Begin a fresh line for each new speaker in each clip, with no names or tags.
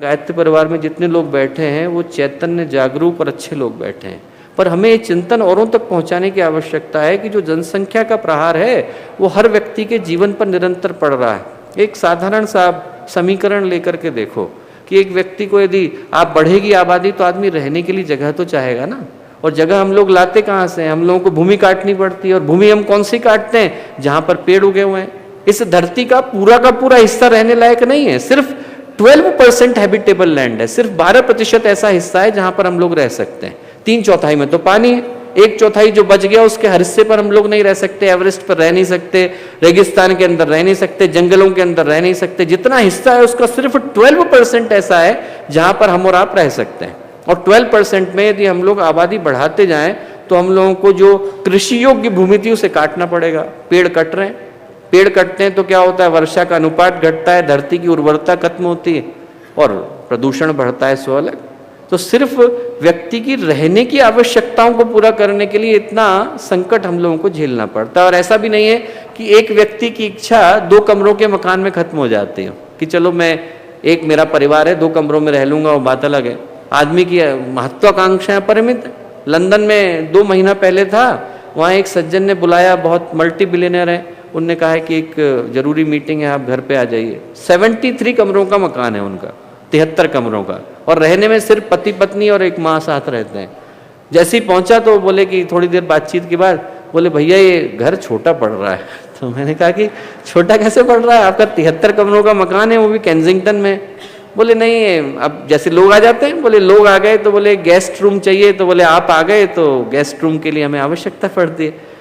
गायत्री परिवार में जितने लोग बैठे हैं वो चैतन्य, जागरूक और अच्छे लोग बैठे हैं, पर हमें ये चिंतन औरों तक पहुंचाने की आवश्यकता है कि जो जनसंख्या का प्रहार है वो हर व्यक्ति के जीवन पर निरंतर पड़ रहा है। एक साधारण सा समीकरण लेकर के देखो कि एक व्यक्ति को यदि आप बढ़ेगी आबादी तो आदमी रहने के लिए जगह तो चाहेगा ना, और जगह हम लोग लाते कहाँ से हैं? हम लोगों को भूमि काटनी पड़ती है, और भूमि हम कौन सी काटते हैं? जहाँ पर पेड़ उगे हुए हैं। इस धरती का पूरा हिस्सा रहने लायक नहीं है, सिर्फ 12% हैबिटेबल लैंड है, सिर्फ 12% ऐसा हिस्सा है जहाँ पर हम लोग रह सकते हैं। 3/4 में तो पानी है, 1/4 जो बच गया उसके हर हिस्से पर हम लोग नहीं रह सकते, एवरेस्ट पर रह नहीं सकते, रेगिस्तान के अंदर रह नहीं सकते, जंगलों के अंदर रह नहीं सकते। जितना हिस्सा है उसका सिर्फ 12% ऐसा है जहां पर हम और आप रह सकते हैं। और 12% में यदि हम लोग आबादी बढ़ाते जाएं तो हम लोगों को जो कृषि योग्य भूमि थी उसे काटना पड़ेगा। पेड़ कट रहे हैं, पेड़ कटते हैं तो क्या होता है? वर्षा का अनुपात घटता है, धरती की उर्वरता खत्म होती है और प्रदूषण बढ़ता है, सो अलग। तो सिर्फ व्यक्ति की रहने की आवश्यकताओं को पूरा करने के लिए इतना संकट हम लोगों को झेलना पड़ता है। और ऐसा भी नहीं है कि एक व्यक्ति की इच्छा 2 कमरों के मकान में खत्म हो जाती है कि चलो मैं, एक मेरा परिवार है 2 कमरों में रह लूंगा, वो बात अलग है। आदमी की महत्वाकांक्षाएं परिमित है। लंदन में 2 महीना पहले था, वहाँ एक सज्जन ने बुलाया, बहुत मल्टी बिलियनर है, उनने कहा है कि एक जरूरी मीटिंग है, आप घर पे आ जाइए। 73 कमरों का मकान है उनका, 73 कमरों का, और रहने में सिर्फ पति पत्नी और एक माँ साथ रहते हैं। जैसे ही पहुंचा तो बोले कि थोड़ी देर बातचीत के बाद बोले भैया ये घर छोटा पड़ रहा है। तो मैंने कहा कि छोटा कैसे पड़ रहा है? आपका 73 कमरों का मकान है, वो भी केंजिंगटन में। बोले नहीं, अब जैसे लोग आ जाते हैं, बोले लोग आ गए तो बोले गेस्ट रूम चाहिए, तो बोले आप आ गए तो गेस्ट रूम के लिए हमें आवश्यकता पड़ती है।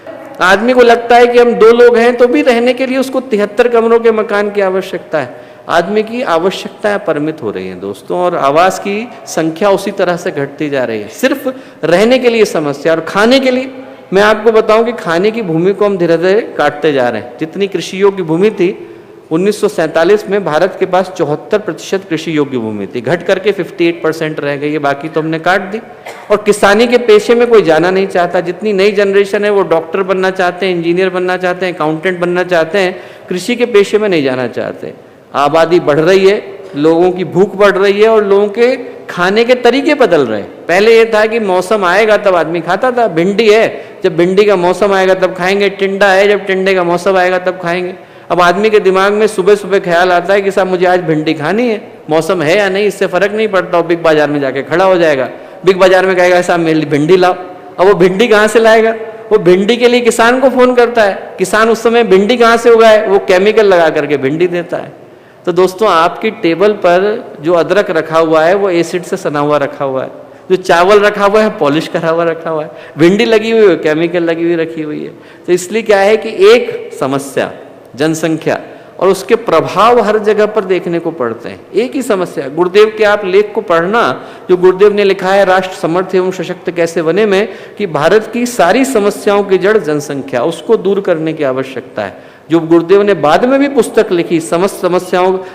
आदमी को लगता है कि हम 2 लोग हैं तो भी रहने के लिए उसको 73 कमरों के मकान की आवश्यकता है। आदमी की आवश्यकताएं परिमित हो रही हैं दोस्तों, और आवास की संख्या उसी तरह से घटती जा रही है। सिर्फ रहने के लिए समस्या, और खाने के लिए मैं आपको बताऊं कि खाने की भूमि को हम धीरे धीरे काटते जा रहे हैं। जितनी कृषि योग्य भूमि थी 1947 में भारत के पास 74% कृषि योग्य भूमि थी, घट करके 58% रह गई है, बाकी तो हमने काट दी। और किसानी के पेशे में कोई जाना नहीं चाहता। जितनी नई जनरेशन है वो डॉक्टर बनना चाहते हैं, इंजीनियर बनना चाहते हैं, अकाउंटेंट बनना चाहते हैं, कृषि के पेशे में नहीं जाना चाहते। आबादी बढ़ रही है, लोगों की भूख बढ़ रही है और लोगों के खाने के तरीके बदल रहे हैं। पहले ये था कि मौसम आएगा तब आदमी खाता था, भिंडी है जब भिंडी का मौसम आएगा तब खाएंगे, टिंडा है जब टिंडे का मौसम आएगा तब खाएंगे। अब आदमी के दिमाग में सुबह सुबह ख्याल आता है कि साहब मुझे आज भिंडी खानी है, मौसम है या नहीं इससे फर्क नहीं पड़ता। और बिग बाजार में जाके खड़ा हो जाएगा, बिग बाजार में कहेगा साहब मेरे लिए भिंडी लाओ। अब वो भिंडी कहाँ से लाएगा? वो भिंडी के लिए किसान को फोन करता है, किसान उस समय भिंडी कहाँ से उगाए? वो केमिकल लगा करके भिंडी देता है। तो दोस्तों आपकी टेबल पर जो अदरक रखा हुआ है वो एसिड से सना हुआ रखा हुआ है, जो चावल रखा हुआ है पॉलिश करा हुआ रखा हुआ है, भिंडी लगी हुई है केमिकल लगी हुई रखी हुई है। तो इसलिए क्या है कि एक समस्या जनसंख्या और उसके प्रभाव हर जगह पर देखने को पड़ते हैं। एक ही समस्या, गुरुदेव के आप लेख को पढ़ना, जो गुरुदेव ने लिखा है राष्ट्र समर्थ एवं सशक्त कैसे बने में, कि भारत की सारी समस्याओं की जड़ जनसंख्या, उसको दूर करने की आवश्यकता है। जो गुरुदेव ने बाद में भी पुस्तक लिखी समस्त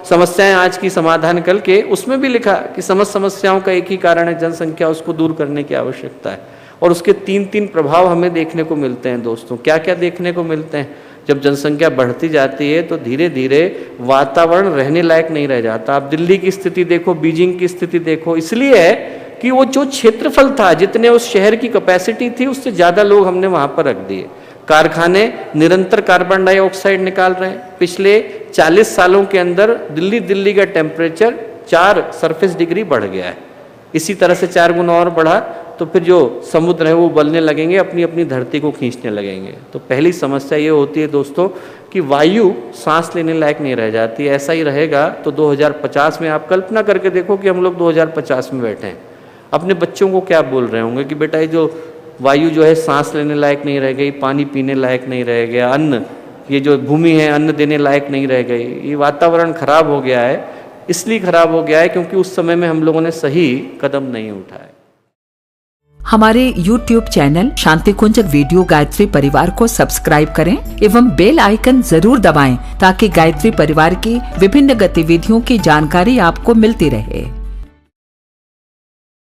समस्याएं आज की समाधान कल के, उसमें भी लिखा कि समस्त समस्याओं का एक ही कारण है जनसंख्या, उसको दूर करने की आवश्यकता है। और उसके 3 प्रभाव हमें देखने को मिलते हैं दोस्तों। क्या क्या देखने को मिलते हैं? जब जनसंख्या बढ़ती जाती है तो धीरे धीरे वातावरण रहने लायक नहीं रह जाता। आप दिल्ली की स्थिति देखो, बीजिंग की स्थिति देखो। इसलिए है कि वो जो क्षेत्रफल था, जितने उस शहर की कैपेसिटी थी, उससे ज्यादा लोग हमने वहां पर रख दिए। कारखाने निरंतर कार्बन डाइऑक्साइड निकाल रहे हैं। पिछले 40 सालों के अंदर दिल्ली का टेम्परेचर 4 सरफेस डिग्री बढ़ गया है। इसी तरह से 4 गुना और बढ़ा तो फिर जो समुद्र है वो उबलने लगेंगे, अपनी अपनी धरती को खींचने लगेंगे। तो पहली समस्या ये होती है दोस्तों कि वायु सांस लेने लायक नहीं रह जाती। ऐसा ही रहेगा तो 2050 में आप कल्पना करके देखो कि हम लोग 2050 में बैठे हैं। अपने बच्चों को क्या बोल रहे होंगे कि बेटा ये जो वायु जो है सांस लेने लायक नहीं रह गई, पानी पीने लायक नहीं रह गया, अन्न, ये जो भूमि है अन्न देने लायक नहीं रह गई, ये वातावरण खराब हो गया है। इसलिए खराब हो गया है क्योंकि उस समय में हम लोगों ने सही कदम नहीं उठाया।
हमारे YouTube चैनल शांति कुंज वीडियो गायत्री परिवार को सब्सक्राइब करें एवं बेल आइकन जरूर दबाएं ताकि गायत्री परिवार की विभिन्न गतिविधियों की जानकारी आपको मिलती रहे।